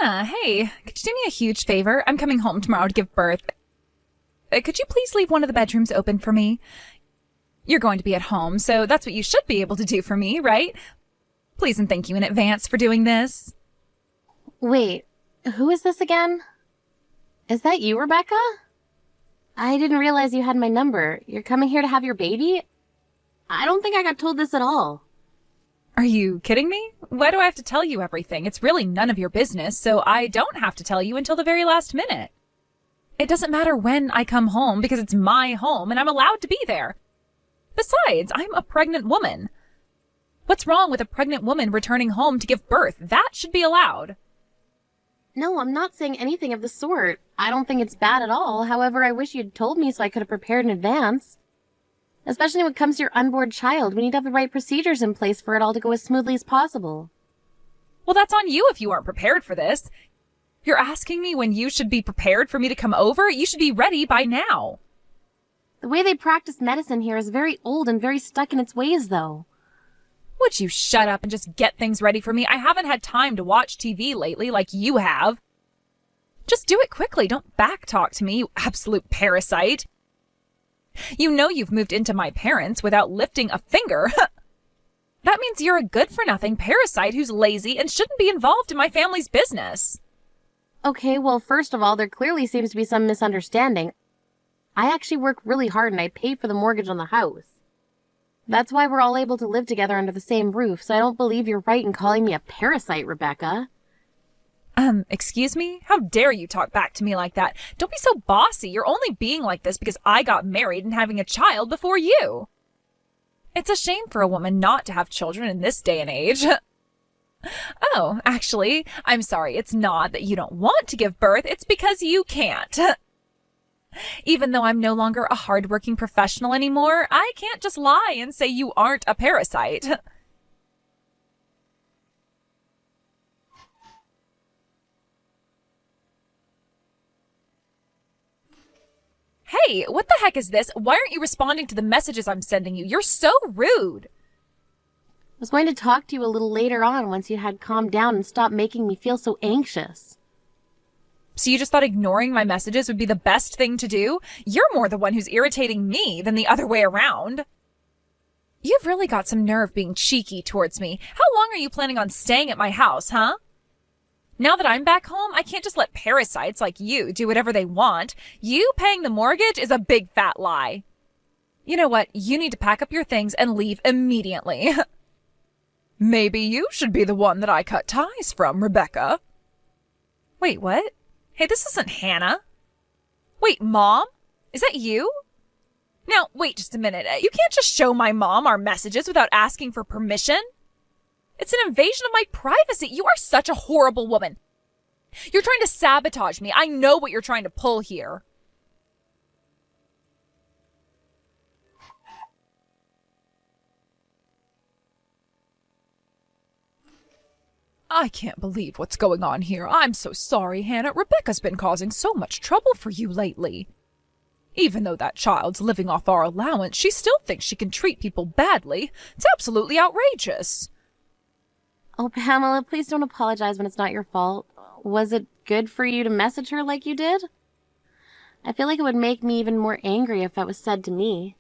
Hannah, hey, could you do me a huge favor? I'm coming home tomorrow to give birth. Could you please leave one of the bedrooms open for me? You're going to be at home, so that's what you should be able to do for me, right? Please and thank you in advance for doing this. Wait, who is this again? Is that you, Rebecca? I didn't realize you had my number. You're coming here to have your baby? I don't think I got told this at all. Are you kidding me? Why do I have to tell you everything? It's really none of your business, so I don't have to tell you until the very last minute. It doesn't matter when I come home because it's my home and I'm allowed to be there. Besides, I'm a pregnant woman. What's wrong with a pregnant woman returning home to give birth? That should be allowed. No, I'm not saying anything of the sort. I don't think it's bad at all. However, I wish you'd told me so I could have prepared in advance. Especially when it comes to your unborn child, we need to have the right procedures in place for it all to go as smoothly as possible. Well, that's on you if you aren't prepared for this. You're asking me when you should be prepared for me to come over? You should be ready by now. The way they practice medicine here is very old and very stuck in its ways, though. Would you shut up and just get things ready for me? I haven't had time to watch TV lately like you have. Just do it quickly. Don't backtalk to me, you absolute parasite. You know you've moved into my parents without lifting a finger. That means you're a good-for-nothing parasite who's lazy and shouldn't be involved in my family's business. Okay, well, first of all, there clearly seems to be some misunderstanding. I actually work really hard and I pay for the mortgage on the house. That's why we're all able to live together under the same roof, so I don't believe you're right in calling me a parasite, Rebecca. Excuse me? How dare you talk back to me like that? Don't be so bossy. You're only being like this because I got married and having a child before you. It's a shame for a woman not to have children in this day and age. Oh, actually, I'm sorry. It's not that you don't want to give birth. It's because you can't. Even though I'm no longer a hardworking professional anymore, I can't just lie and say you aren't a parasite. Hey, what the heck is this? Why aren't you responding to the messages I'm sending you? You're so rude. I was going to talk to you a little later on once you had calmed down and stopped making me feel so anxious. So you just thought ignoring my messages would be the best thing to do? You're more the one who's irritating me than the other way around. You've really got some nerve being cheeky towards me. How long are you planning on staying at my house, huh? Now that I'm back home, I can't just let parasites like you do whatever they want. You paying the mortgage is a big fat lie. You know what? You need to pack up your things and leave immediately. Maybe you should be the one that I cut ties from, Rebecca. Wait, what? Hey, this isn't Hannah. Wait, Mom? Is that you? Now, wait just a minute. You can't just show my mom our messages without asking for permission. It's an invasion of my privacy. You are such a horrible woman. You're trying to sabotage me. I know what you're trying to pull here. I can't believe what's going on here. I'm so sorry, Hannah. Rebecca's been causing so much trouble for you lately. Even though that child's living off our allowance, she still thinks she can treat people badly. It's absolutely outrageous. Oh, Pamela, please don't apologize when it's not your fault. Was it good for you to message her like you did? I feel like it would make me even more angry if that was said to me.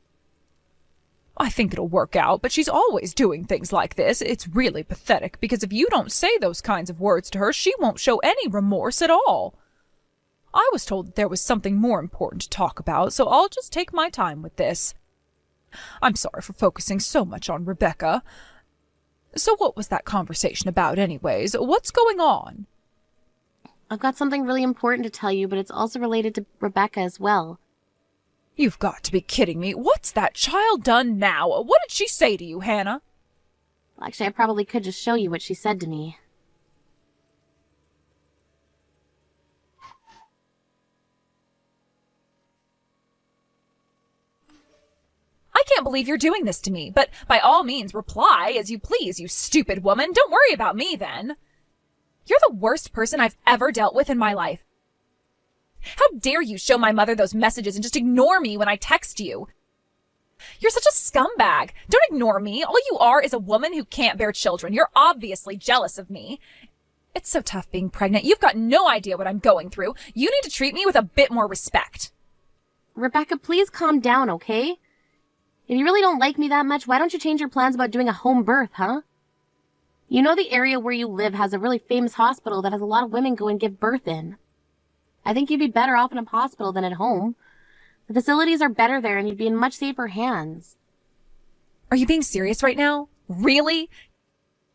I think it'll work out, but she's always doing things like this. It's really pathetic, because if you don't say those kinds of words to her, she won't show any remorse at all. I was told that there was something more important to talk about, so I'll just take my time with this. I'm sorry for focusing so much on Rebecca. So what was that conversation about anyways? What's going on? I've got something really important to tell you, but it's also related to Rebecca as well. You've got to be kidding me. What's that child done now? What did she say to you, Hannah? Well, actually, I probably could just show you what she said to me. I can't believe you're doing this to me, but by all means reply as you please, you stupid woman. Don't worry about me then. You're the worst person I've ever dealt with in my life. How dare you show my mother those messages and just ignore me when I text you? You're such a scumbag. Don't ignore me. All you are is a woman who can't bear children. You're obviously jealous of me. It's so tough being pregnant. You've got no idea what I'm going through. You need to treat me with a bit more respect. Rebecca, please calm down, okay? If you really don't like me that much, why don't you change your plans about doing a home birth, huh? You know the area where you live has a really famous hospital that has a lot of women go and give birth in. I think you'd be better off in a hospital than at home. The facilities are better there and you'd be in much safer hands. Are you being serious right now? Really?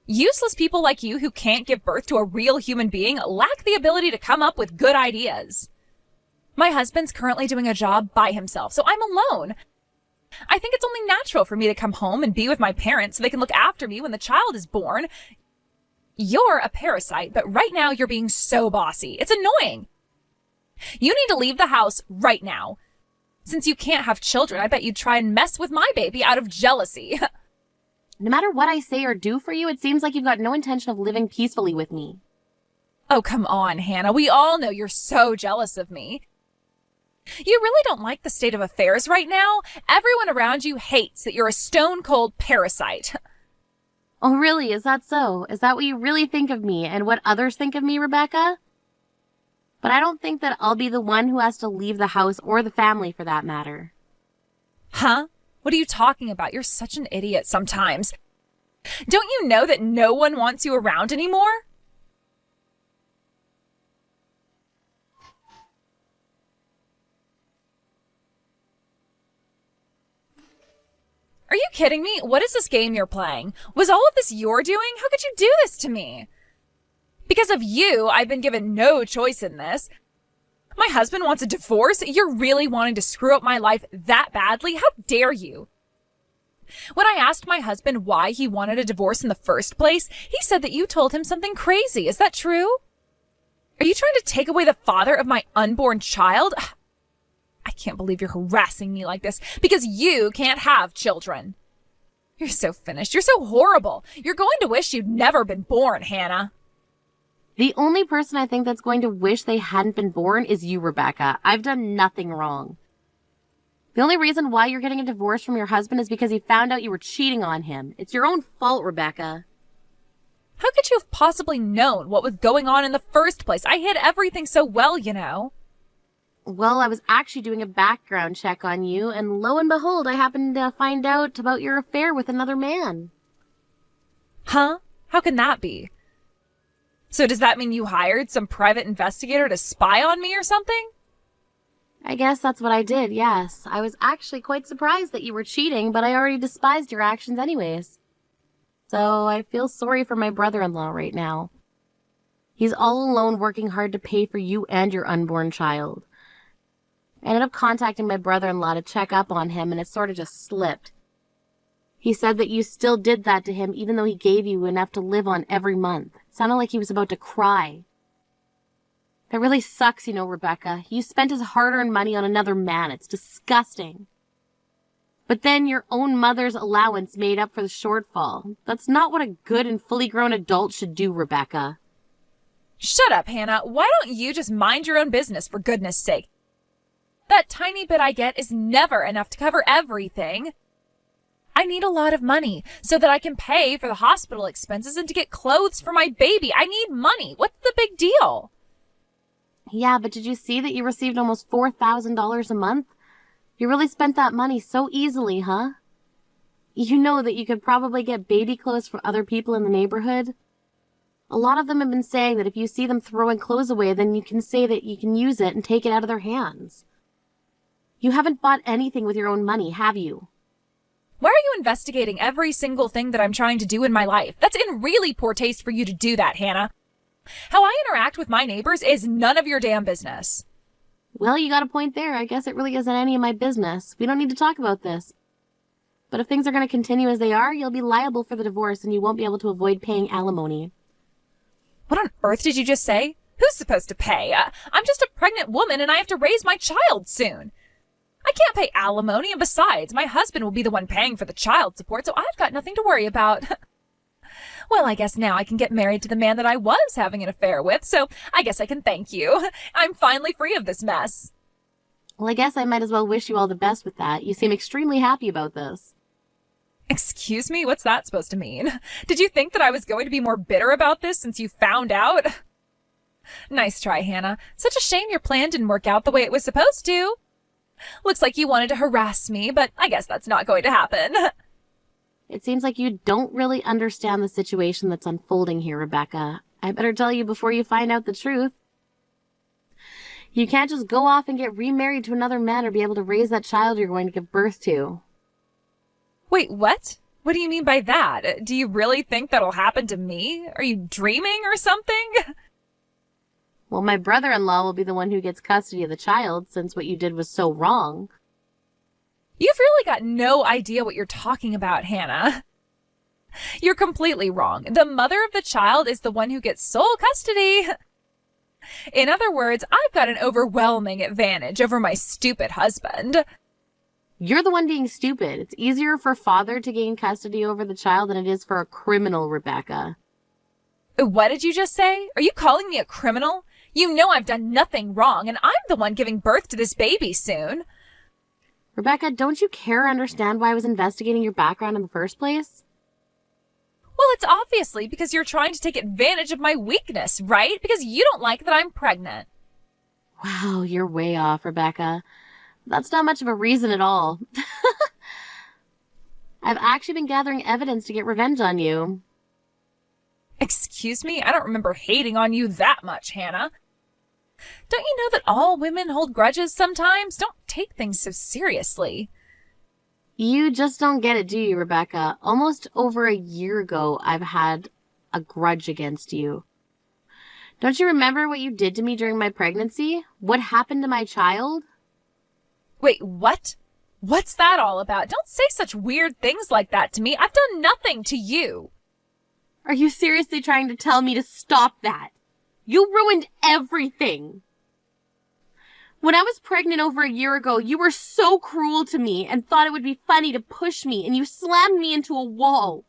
Useless people like you who can't give birth to a real human being lack the ability to come up with good ideas. My husband's currently doing a job by himself, so I'm alone. I think it's only natural for me to come home and be with my parents so they can look after me when the child is born. You're a parasite, but right now you're being so bossy. It's annoying. You need to leave the house right now. Since you can't have children, I bet you'd try and mess with my baby out of jealousy. No matter what I say or do for you, it seems like you've got no intention of living peacefully with me. Oh, come on, Hannah. We all know you're so jealous of me. You really don't like the state of affairs right now. Everyone around you hates that you're a stone-cold parasite. Oh, really? Is that so? Is that what you really think of me and what others think of me, Rebecca? But I don't think that I'll be the one who has to leave the house or the family for that matter. Huh? What are you talking about? You're such an idiot sometimes. Don't you know that no one wants you around anymore? Are you kidding me? What is this game you're playing? Was all of this your doing? How could you do this to me? Because of you, I've been given no choice in this. My husband wants a divorce? You're really wanting to screw up my life that badly? How dare you? When I asked my husband why he wanted a divorce in the first place, he said that you told him something crazy. Is that true? Are you trying to take away the father of my unborn child? I can't believe you're harassing me like this because you can't have children. You're so finished. You're so horrible. You're going to wish you'd never been born, Hannah. The only person I think that's going to wish they hadn't been born is you, Rebecca. I've done nothing wrong. The only reason why you're getting a divorce from your husband is because he found out you were cheating on him. It's your own fault, Rebecca. How could you have possibly known what was going on in the first place? I hid everything so well, you know. Well, I was actually doing a background check on you, and lo and behold, I happened to find out about your affair with another man. Huh? How can that be? So does that mean you hired some private investigator to spy on me or something? I guess that's what I did, yes. I was actually quite surprised that you were cheating, but I already despised your actions anyways. So I feel sorry for my brother-in-law right now. He's all alone working hard to pay for you and your unborn child. I ended up contacting my brother-in-law to check up on him, and it sort of just slipped. He said that you still did that to him even though he gave you enough to live on every month. It sounded like he was about to cry. That really sucks, you know, Rebecca. You spent his hard-earned money on another man. It's disgusting. But then your own mother's allowance made up for the shortfall. That's not what a good and fully grown adult should do, Rebecca. Shut up, Hannah. Why don't you just mind your own business, for goodness sake? That tiny bit I get is never enough to cover everything. I need a lot of money so that I can pay for the hospital expenses and to get clothes for my baby. I need money. What's the big deal? Yeah, but did you see that you received almost $4,000 a month? You really spent that money so easily, huh? You know that you could probably get baby clothes for other people in the neighborhood. A lot of them have been saying that if you see them throwing clothes away, then you can say that you can use it and take it out of their hands. You haven't bought anything with your own money, have you? Why are you investigating every single thing that I'm trying to do in my life? That's in really poor taste for you to do that, Hannah. How I interact with my neighbors is none of your damn business. Well, you got a point there. I guess it really isn't any of my business. We don't need to talk about this. But if things are going to continue as they are, you'll be liable for the divorce and you won't be able to avoid paying alimony. What on earth did you just say? Who's supposed to pay? I'm just a pregnant woman and I have to raise my child soon. I can't pay alimony, and besides, my husband will be the one paying for the child support, so I've got nothing to worry about. Well, I guess now I can get married to the man that I was having an affair with, so I guess I can thank you. I'm finally free of this mess. Well, I guess I might as well wish you all the best with that. You seem extremely happy about this. Excuse me? What's that supposed to mean? Did you think that I was going to be more bitter about this since you found out? Nice try, Hannah. Such a shame your plan didn't work out the way it was supposed to. Looks like you wanted to harass me, but I guess that's not going to happen. It seems like you don't really understand the situation that's unfolding here, Rebecca. I better tell you before you find out the truth. You can't just go off and get remarried to another man or be able to raise that child you're going to give birth to. Wait, what? What do you mean by that? Do you really think that'll happen to me? Are you dreaming or something? Well, my brother-in-law will be the one who gets custody of the child since what you did was so wrong. You've really got no idea what you're talking about, Hannah. You're completely wrong. The mother of the child is the one who gets sole custody. In other words, I've got an overwhelming advantage over my stupid husband. You're the one being stupid. It's easier for father to gain custody over the child than it is for a criminal, Rebecca. What did you just say? Are you calling me a criminal? You know I've done nothing wrong, and I'm the one giving birth to this baby soon. Rebecca, don't you care or understand why I was investigating your background in the first place? Well, it's obviously because you're trying to take advantage of my weakness, right? Because you don't like that I'm pregnant. Wow, you're way off, Rebecca. That's not much of a reason at all. I've actually been gathering evidence to get revenge on you. Excuse me? I don't remember hating on you that much, Hannah. Don't you know that all women hold grudges sometimes? Don't take things so seriously. You just don't get it, do you, Rebecca? Almost over a year ago, I've had a grudge against you. Don't you remember what you did to me during my pregnancy? What happened to my child? Wait, what? What's that all about? Don't say such weird things like that to me. I've done nothing to you. Are you seriously trying to tell me to stop that? You ruined everything. When I was pregnant over a year ago, you were so cruel to me and thought it would be funny to push me, and you slammed me into a wall.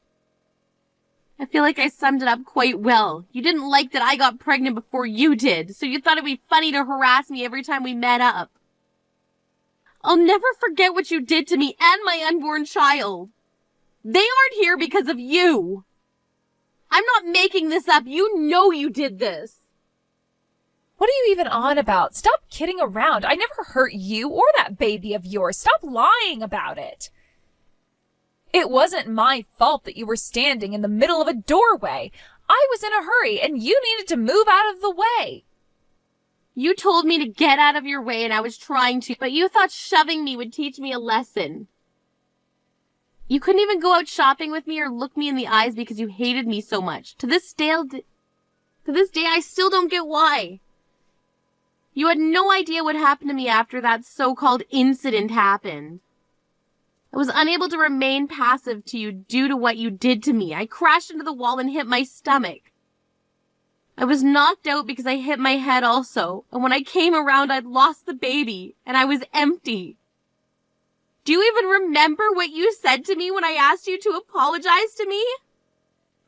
I feel like I summed it up quite well. You didn't like that I got pregnant before you did, so you thought it would be funny to harass me every time we met up. I'll never forget what you did to me and my unborn child. They aren't here because of you. I'm not making this up. You know you did this. What are you even on about? Stop kidding around. I never hurt you or that baby of yours. Stop lying about it. It wasn't my fault that you were standing in the middle of a doorway. I was in a hurry and you needed to move out of the way. You told me to get out of your way and I was trying to, but you thought shoving me would teach me a lesson. You couldn't even go out shopping with me or look me in the eyes because you hated me so much. To this day, I still don't get why. You had no idea what happened to me after that so-called incident happened. I was unable to remain passive to you due to what you did to me. I crashed into the wall and hit my stomach. I was knocked out because I hit my head also, and when I came around, I'd lost the baby, and I was empty. Do you even remember what you said to me when I asked you to apologize to me?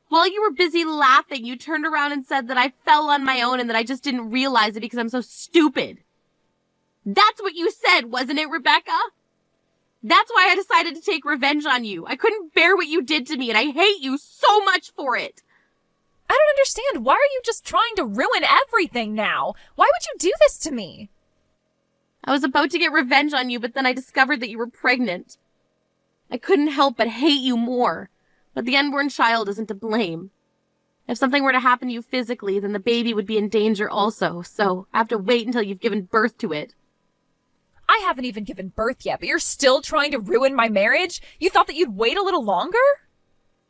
While you were busy laughing, you turned around and said that I fell on my own and that I just didn't realize it because I'm so stupid. That's what you said, wasn't it, Rebecca? That's why I decided to take revenge on you. I couldn't bear what you did to me, and I hate you so much for it. I don't understand. Why are you just trying to ruin everything now? Why would you do this to me? I was about to get revenge on you, but then I discovered that you were pregnant. I couldn't help but hate you more, but the unborn child isn't to blame. If something were to happen to you physically, then the baby would be in danger also, so I have to wait until you've given birth to it. I haven't even given birth yet, but you're still trying to ruin my marriage? You thought that you'd wait a little longer?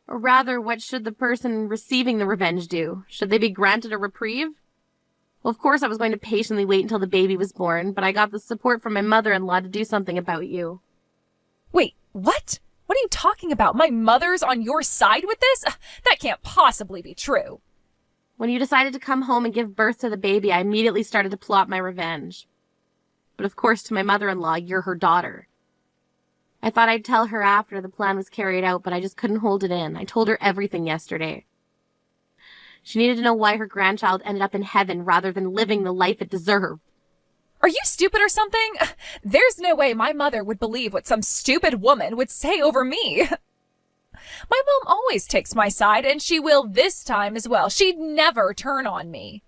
Or rather, what should the person receiving the revenge do? Should they be granted a reprieve? Well, of course I was going to patiently wait until the baby was born, but I got the support from my mother-in-law to do something about you. Wait, what? What are you talking about? My mother's on your side with this? That can't possibly be true. When you decided to come home and give birth to the baby, I immediately started to plot my revenge. But of course, to my mother-in-law, you're her daughter. I thought I'd tell her after the plan was carried out, but I just couldn't hold it in. I told her everything yesterday. She needed to know why her grandchild ended up in heaven rather than living the life it deserved. Are you stupid or something? There's no way my mother would believe what some stupid woman would say over me. My mom always takes my side, and she will this time as well. She'd never turn on me.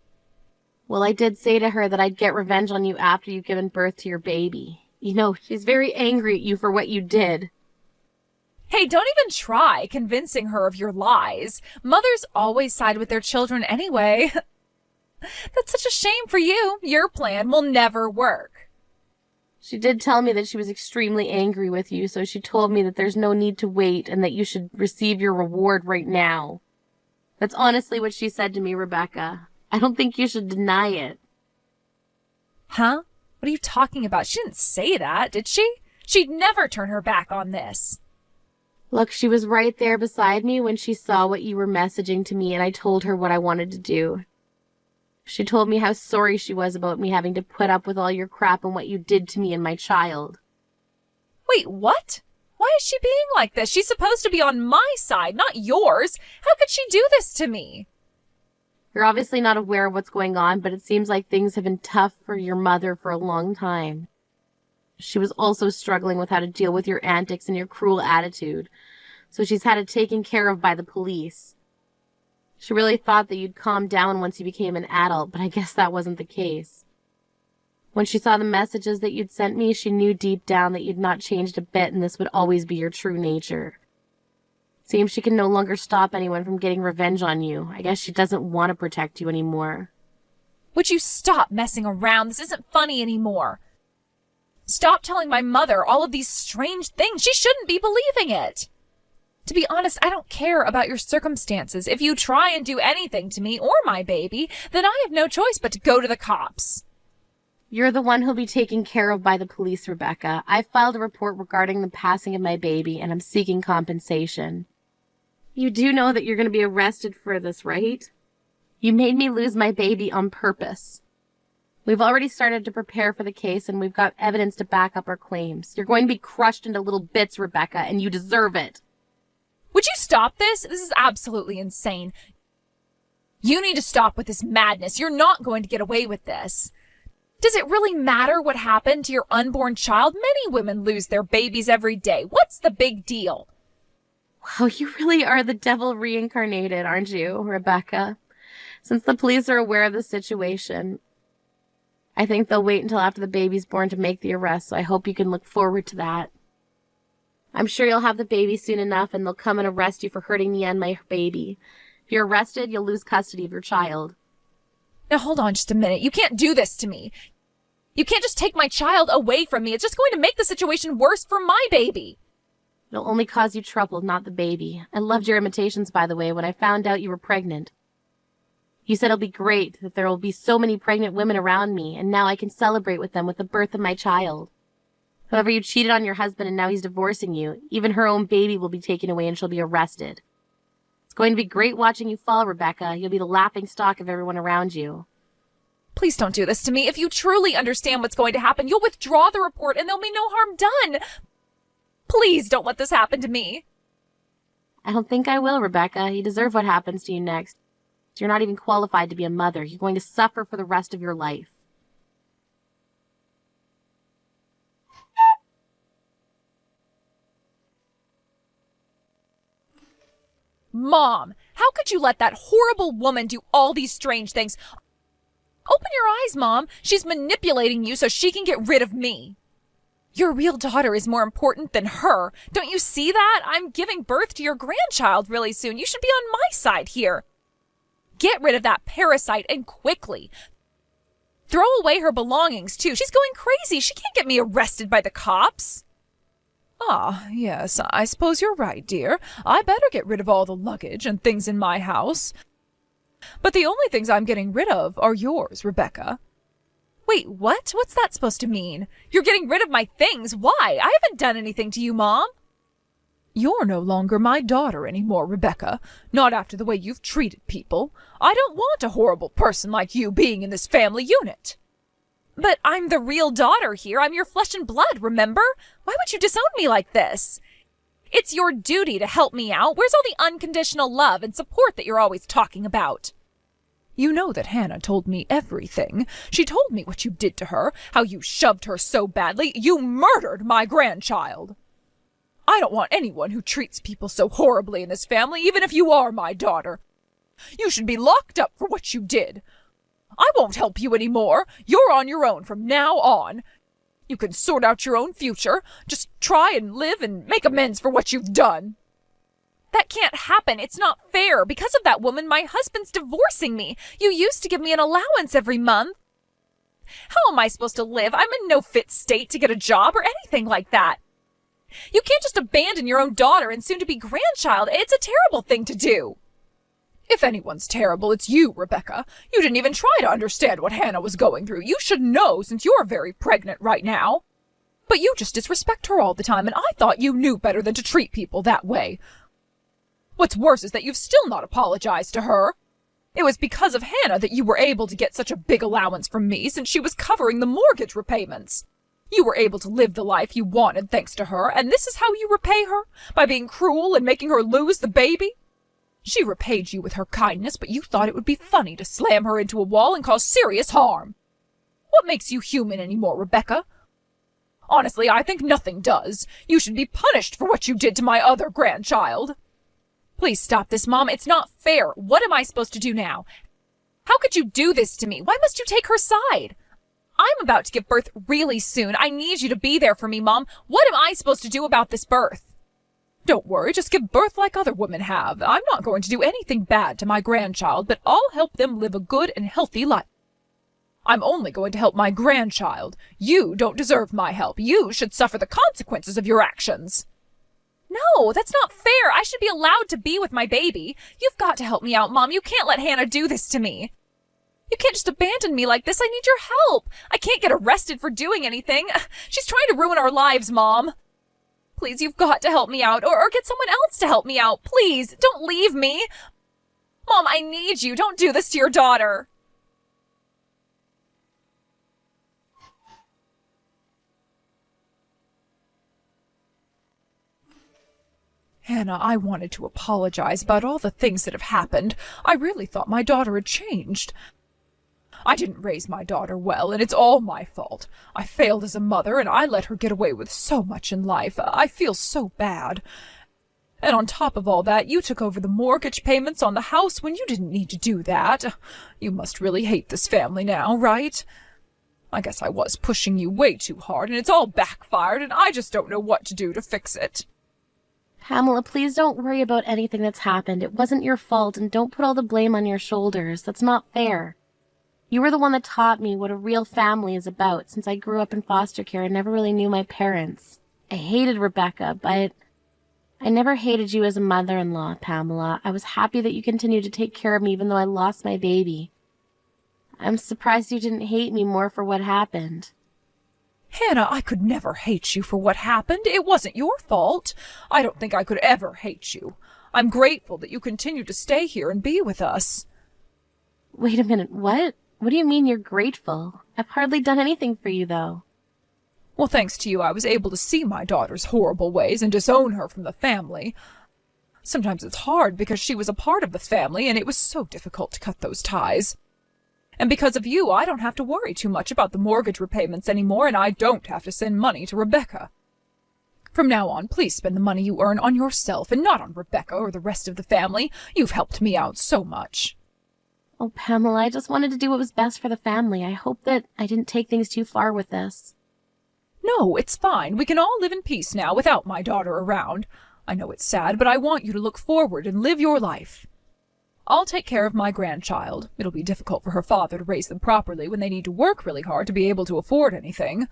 Well, I did say to her that I'd get revenge on you after you've given birth to your baby. You know, she's very angry at you for what you did. Hey, don't even try convincing her of your lies. Mothers always side with their children anyway. That's such a shame for you. Your plan will never work. She did tell me that she was extremely angry with you, so she told me that there's no need to wait and that you should receive your reward right now. That's honestly what she said to me, Rebecca. I don't think you should deny it. Huh? What are you talking about? She didn't say that, did she? She'd never turn her back on this. Look, she was right there beside me when she saw what you were messaging to me, and I told her what I wanted to do. She told me how sorry she was about me having to put up with all your crap and what you did to me and my child. Wait, what? Why is she being like this? She's supposed to be on my side, not yours. How could she do this to me? You're obviously not aware of what's going on, but it seems like things have been tough for your mother for a long time. She was also struggling with how to deal with your antics and your cruel attitude, so she's had it taken care of by the police. She really thought that you'd calm down once you became an adult, but I guess that wasn't the case. When she saw the messages that you'd sent me, she knew deep down that you'd not changed a bit and this would always be your true nature. Seems she can no longer stop anyone from getting revenge on you. I guess she doesn't want to protect you anymore. Would you stop messing around? This isn't funny anymore. Stop telling my mother all of these strange things. She shouldn't be believing it. To be honest, I don't care about your circumstances. If you try and do anything to me or my baby, then I have no choice but to go to the cops. You're the one who'll be taken care of by the police, Rebecca. I filed a report regarding the passing of my baby, and I'm seeking compensation. You do know that you're going to be arrested for this, right? You made me lose my baby on purpose. We've already started to prepare for the case, and we've got evidence to back up our claims. You're going to be crushed into little bits, Rebecca, and you deserve it. Would you stop this? This is absolutely insane. You need to stop with this madness. You're not going to get away with this. Does it really matter what happened to your unborn child? Many women lose their babies every day. What's the big deal? Wow, you really are the devil reincarnated, aren't you, Rebecca? Since the police are aware of the situation, I think they'll wait until after the baby's born to make the arrest, so I hope you can look forward to that. I'm sure you'll have the baby soon enough, and they'll come and arrest you for hurting me and my baby. If you're arrested, you'll lose custody of your child. Now hold on just a minute. You can't do this to me. You can't just take my child away from me. It's just going to make the situation worse for my baby. It'll only cause you trouble, not the baby. I loved your imitations, by the way, when I found out you were pregnant. You said it'll be great, that there will be so many pregnant women around me, and now I can celebrate with them with the birth of my child. However, you cheated on your husband and now he's divorcing you. Even her own baby will be taken away and she'll be arrested. It's going to be great watching you fall, Rebecca. You'll be the laughing stock of everyone around you. Please don't do this to me. If you truly understand what's going to happen, you'll withdraw the report and there'll be no harm done. Please don't let this happen to me. I don't think I will, Rebecca. You deserve what happens to you next. You're not even qualified to be a mother. You're going to suffer for the rest of your life. Mom, how could you let that horrible woman do all these strange things? Open your eyes, Mom. She's manipulating you so she can get rid of me. Your real daughter is more important than her. Don't you see that? I'm giving birth to your grandchild really soon. You should be on my side here. Get rid of that parasite and quickly. Throw away her belongings, too. She's going crazy. She can't get me arrested by the cops. Ah, yes, I suppose you're right, dear. I better get rid of all the luggage and things in my house. But the only things I'm getting rid of are yours, Rebecca. Wait, what? What's that supposed to mean? You're getting rid of my things? Why? I haven't done anything to you, Mom. You're no longer my daughter anymore, Rebecca. Not after the way you've treated people. I don't want a horrible person like you being in this family unit. But I'm the real daughter here. I'm your flesh and blood, remember? Why would you disown me like this? It's your duty to help me out. Where's all the unconditional love and support that you're always talking about? You know that Hannah told me everything. She told me what you did to her, how you shoved her so badly. You murdered my grandchild. I don't want anyone who treats people so horribly in this family, even if you are my daughter. You should be locked up for what you did. I won't help you anymore. You're on your own from now on. You can sort out your own future. Just try and live and make amends for what you've done. That can't happen. It's not fair. Because of that woman, my husband's divorcing me. You used to give me an allowance every month. How am I supposed to live? I'm in no fit state to get a job or anything like that. You can't just abandon your own daughter and soon-to-be grandchild. It's a terrible thing to do. If anyone's terrible, it's you, Rebecca. You didn't even try to understand what Hannah was going through. You should know since you're very pregnant right now. But you just disrespect her all the time, and I thought you knew better than to treat people that way. What's worse is that you've still not apologized to her. It was because of Hannah that you were able to get such a big allowance from me since she was covering the mortgage repayments. You were able to live the life you wanted thanks to her, and this is how you repay her? By being cruel and making her lose the baby? She repaid you with her kindness, but you thought it would be funny to slam her into a wall and cause serious harm. What makes you human anymore, Rebecca? Honestly, I think nothing does. You should be punished for what you did to my other grandchild. Please stop this, Mom. It's not fair. What am I supposed to do now? How could you do this to me? Why must you take her side? I'm about to give birth really soon. I need you to be there for me, Mom. What am I supposed to do about this birth? Don't worry, just give birth like other women have. I'm not going to do anything bad to my grandchild, but I'll help them live a good and healthy life. I'm only going to help my grandchild. You don't deserve my help. You should suffer the consequences of your actions. No, that's not fair. I should be allowed to be with my baby. You've got to help me out, Mom. You can't let Hannah do this to me. You can't just abandon me like this. I need your help. I can't get arrested for doing anything. She's trying to ruin our lives, Mom. Please, you've got to help me out, or get someone else to help me out. Please, don't leave me. Mom, I need you. Don't do this to your daughter. Hannah, I wanted to apologize about all the things that have happened. I really thought my daughter had changed. I didn't raise my daughter well, and it's all my fault. I failed as a mother, and I let her get away with so much in life. I feel so bad. And on top of all that, you took over the mortgage payments on the house when you didn't need to do that. You must really hate this family now, right? I guess I was pushing you way too hard, and it's all backfired, and I just don't know what to do to fix it. Pamela, please don't worry about anything that's happened. It wasn't your fault, and don't put all the blame on your shoulders. That's not fair. You were the one that taught me what a real family is about, since I grew up in foster care and never really knew my parents. I hated Rebecca, but I never hated you as a mother-in-law, Pamela. I was happy that you continued to take care of me even though I lost my baby. I'm surprised you didn't hate me more for what happened. Hannah, I could never hate you for what happened. It wasn't your fault. I don't think I could ever hate you. I'm grateful that you continue to stay here and be with us. Wait a minute, what? What do you mean you're grateful? I've hardly done anything for you, though. Well, thanks to you, I was able to see my daughter's horrible ways and disown her from the family. Sometimes it's hard because she was a part of the family, and it was so difficult to cut those ties. And because of you, I don't have to worry too much about the mortgage repayments anymore, and I don't have to send money to Rebecca. From now on, please spend the money you earn on yourself and not on Rebecca or the rest of the family. You've helped me out so much. Oh, Pamela, I just wanted to do what was best for the family. I hope that I didn't take things too far with this. No, it's fine. We can all live in peace now without my daughter around. I know it's sad, but I want you to look forward and live your life. I'll take care of my grandchild. It'll be difficult for her father to raise them properly when they need to work really hard to be able to afford anything.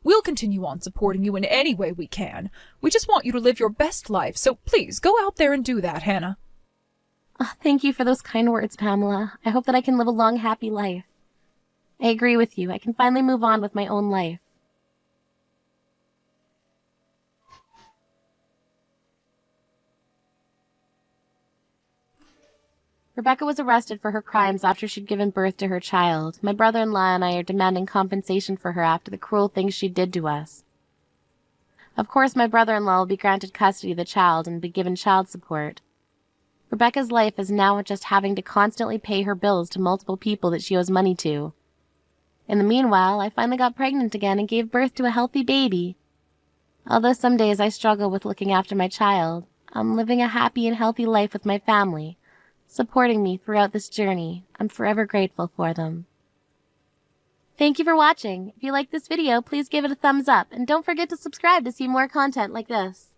We'll continue on supporting you in any way we can. We just want you to live your best life, so please go out there and do that, Hannah. Oh, thank you for those kind words, Pamela. I hope that I can live a long, happy life. I agree with you. I can finally move on with my own life. Rebecca was arrested for her crimes after she'd given birth to her child. My brother-in-law and I are demanding compensation for her after the cruel things she did to us. Of course, my brother-in-law will be granted custody of the child and be given child support. Rebecca's life is now just having to constantly pay her bills to multiple people that she owes money to. In the meanwhile, I finally got pregnant again and gave birth to a healthy baby. Although some days I struggle with looking after my child, I'm living a happy and healthy life with my family, supporting me throughout this journey. I'm forever grateful for them. Thank you for watching. If you liked this video, please give it a thumbs up and don't forget to subscribe to see more content like this.